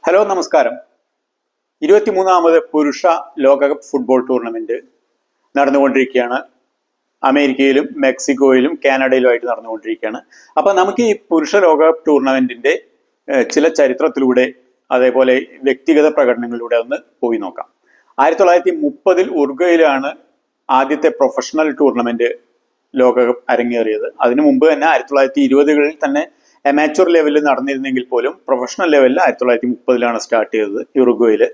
Hello നമസ്കാരം. 23ാമത് പുരുഷ ലോകകപ്പ് ഫുട്ബോൾ ടൂർണമെന്റ് നടന്നുകൊണ്ടിരിക്കുകയാണ്. അമേരിക്കയിലും മെക്സിക്കോയിലും കാനഡയിലുമായിട്ട് നടന്നുകൊണ്ടിരിക്കുകയാണ്. അപ്പൊ നമുക്ക് ഈ പുരുഷ ലോകകപ്പ് ടൂർണമെന്റിന്റെ ചില ചരിത്രത്തിലൂടെ അതേപോലെ വ്യക്തിഗത പ്രകടനങ്ങളിലൂടെ ഒന്ന് പോയി നോക്കാം. 1930 ഉറുഗ്വേയിലാണ് ആദ്യത്തെ പ്രൊഫഷണൽ ടൂർണമെന്റ് ലോകകപ്പ് അരങ്ങേറിയത്. അതിനു മുമ്പ് തന്നെ 1920കളിൽ തന്നെ അമാച്വർ ലെവലിൽ നടന്നിരുന്നെങ്കിൽ പോലും പ്രൊഫഷണൽ ലെവലിൽ 1930 സ്റ്റാർട്ട് ചെയ്തത് ഉറുഗ്വേയില്.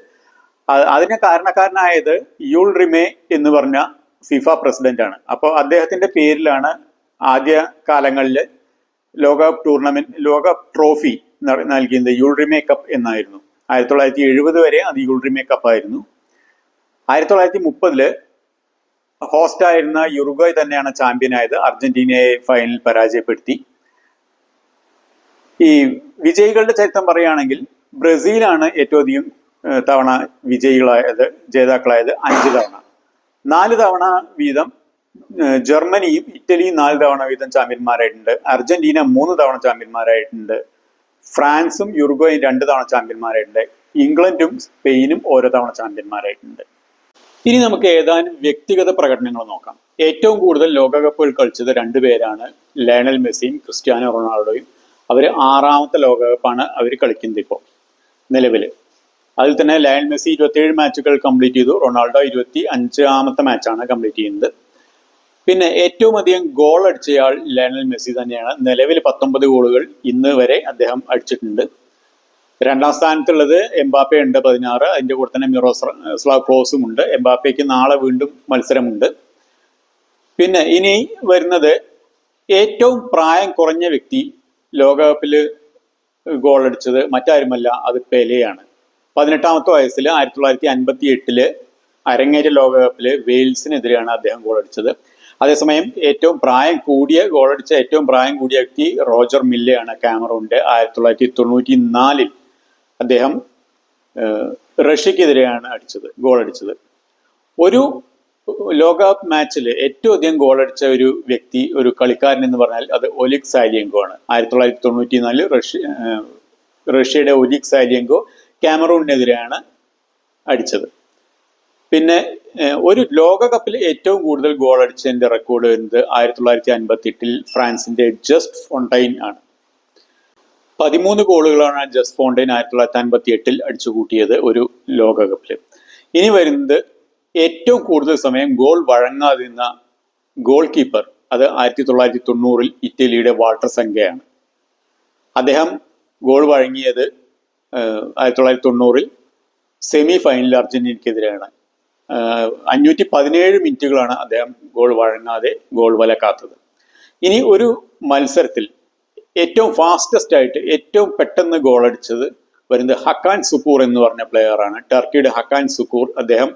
അതിന് കാരണക്കാരനായത് യൂൾ റിമേ എന്ന് പറഞ്ഞ ഫിഫ പ്രസിഡന്റ് ആണ്. അപ്പോൾ അദ്ദേഹത്തിന്റെ പേരിലാണ് ആദ്യ കാലങ്ങളിൽ ലോകകപ്പ് ടൂർണമെന്റ് ലോകകപ്പ് ട്രോഫി നൽകിയത്. യൂൾ റിമേ കപ്പ് എന്നായിരുന്നു. 1970 വരെ അത് യൂൾ റിമേ കപ്പ് ആയിരുന്നു. 1930 ഹോസ്റ്റ് ആയിരുന്ന യുറുഗ്വേ തന്നെയാണ് ചാമ്പ്യൻ ആയത്. അർജന്റീനയെ ഫൈനലിൽ പരാജയപ്പെടുത്തി. ഈ വിജയികളുടെ ചരിത്രം പറയുകയാണെങ്കിൽ ബ്രസീലാണ് ഏറ്റവും അധികം തവണ ജേതാക്കളായത് 5 തവണ. 4 തവണ വീതം ജർമ്മനിയും ഇറ്റലിയും 4 തവണ വീതം ചാമ്പ്യന്മാരായിട്ടുണ്ട്. അർജന്റീന 3 തവണ ചാമ്പ്യന്മാരായിട്ടുണ്ട്. ഫ്രാൻസും യുറുഗ്വേയും 2 തവണ ചാമ്പ്യന്മാരായിട്ടുണ്ട്. ഇംഗ്ലണ്ടും സ്പെയിനും ഓരോ തവണ ചാമ്പ്യന്മാരായിട്ടുണ്ട്. ഇനി നമുക്ക് ഏതാനും വ്യക്തിഗത പ്രകടനങ്ങൾ നോക്കാം. ഏറ്റവും കൂടുതൽ ലോകകപ്പുകൾ കളിച്ചത് 2 പേരാണ്, ലയണൽ മെസ്സിയും ക്രിസ്ത്യാനോ റൊണാൾഡോയും. അവർ 6ാമത്തെ ലോകകപ്പാണ് അവർ കളിക്കുന്നത് ഇപ്പോൾ നിലവിൽ. അതിൽ തന്നെ ലയണൽ മെസ്സി 27 മാച്ചുകൾ കംപ്ലീറ്റ് ചെയ്തു. റൊണാൾഡോ 25ാമത്തെ മാച്ചാണ് കംപ്ലീറ്റ് ചെയ്യുന്നത്. പിന്നെ ഏറ്റവും അധികം ഗോൾ അടിച്ചയാൾ ലയണൽ മെസ്സി തന്നെയാണ്. നിലവിൽ 19 ഗോളുകൾ ഇന്ന് വരെ അദ്ദേഹം അടിച്ചിട്ടുണ്ട്. 2ാം സ്ഥാനത്തുള്ളത് എംബാപ്പെ ഉണ്ട് 16. അതിന്റെ കൂടെ തന്നെ മിറോസ്ലാവ് ക്ലോസും ഉണ്ട്. എംബാപ്പയ്ക്ക് നാളെ വീണ്ടും മത്സരമുണ്ട്. പിന്നെ ഇനി വരുന്നത് ഏറ്റവും പ്രായം കുറഞ്ഞ വ്യക്തി ലോകകപ്പിൽ ഗോൾ അടിച്ചത് മറ്റാരുമല്ല, അത് പെലെയാണ്. 18ാമത്തെ വയസ്സിൽ 1958 അരങ്ങേറ്റ ലോകകപ്പിൽ വെയിൽസിനെതിരെയാണ് അദ്ദേഹം ഗോൾ അടിച്ചത്. അതേസമയം ഏറ്റവും പ്രായം കൂടിയ വ്യക്തി റോജർ മില്ലയാണ്, കാമറൂണിന്റെ. 1994 അദ്ദേഹം റഷ്യക്കെതിരെയാണ് ഗോൾ അടിച്ചത്. ഒരു ലോകകപ്പ് മാച്ചിൽ ഏറ്റവും അധികം ഗോൾ അടിച്ച ഒരു കളിക്കാരൻ എന്ന് പറഞ്ഞാൽ അത് ഒലിക് സാലിയങ്കോ ആണ്. 1994 റഷ്യയുടെ ഒലിക് സാലിയങ്കോ കാമറൂണിനെതിരെയാണ് അടിച്ചത്. പിന്നെ ഒരു ലോകകപ്പിൽ ഏറ്റവും കൂടുതൽ ഗോൾ അടിച്ചതിന്റെ റെക്കോർഡ് വരുന്നത് 1958 ഫ്രാൻസിന്റെ ജസ്റ്റ് ഫോണ്ടൈൻ ആണ്. 13 ഗോളുകളാണ് ജസ്റ്റ് ഫോണ്ടൈൻ 1958 അടിച്ചു കൂട്ടിയത് ഒരു ലോകകപ്പിൽ. ഇനി വരുന്നത് ഏറ്റവും കൂടുതൽ സമയം ഗോൾ വഴങ്ങാതിരുന്ന ഗോൾ കീപ്പർ, അത് 1990 ഇറ്റലിയുടെ വാൾട്ടർ സംഖ്യയാണ്. അദ്ദേഹം ഗോൾ വഴങ്ങിയത് 1990 സെമി ഫൈനലിൽ അർജന്റീനയ്ക്കെതിരെയാണ്. 517 മിനിറ്റുകളാണ് അദ്ദേഹം ഗോൾ വഴങ്ങാതെ ഗോൾ വല കാത്തത്. ഇനി ഒരു മത്സരത്തിൽ ഏറ്റവും ഫാസ്റ്റസ്റ്റ് ആയിട്ട് ഏറ്റവും പെട്ടെന്ന് ഗോൾ അടിച്ചത് വരുന്നത് ഹക്കാൻ സുക്കൂർ എന്ന് പറഞ്ഞ പ്ലെയറാണ്. ടർക്കിയുടെ ഹക്കാൻ സുക്കൂർ. അദ്ദേഹം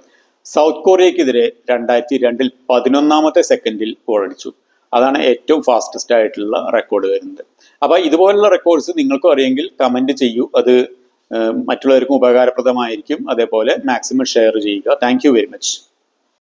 സൗത്ത് കൊറിയക്കെതിരെ 2002 11ാമത്തെ സെക്കൻഡിൽ ഗോൾ അടിച്ചു. അതാണ് ഏറ്റവും ഫാസ്റ്റസ്റ്റ് ആയിട്ടുള്ള റെക്കോർഡ് വരുന്നത്. അപ്പൊ ഇതുപോലുള്ള റെക്കോർഡ്സ് നിങ്ങൾക്കും അറിയെങ്കിൽ കമന്റ് ചെയ്യൂ. അത് മറ്റുള്ളവർക്കും ഉപകാരപ്രദമായിരിക്കും. അതേപോലെ മാക്സിമം ഷെയർ ചെയ്യുക. Thank you very much.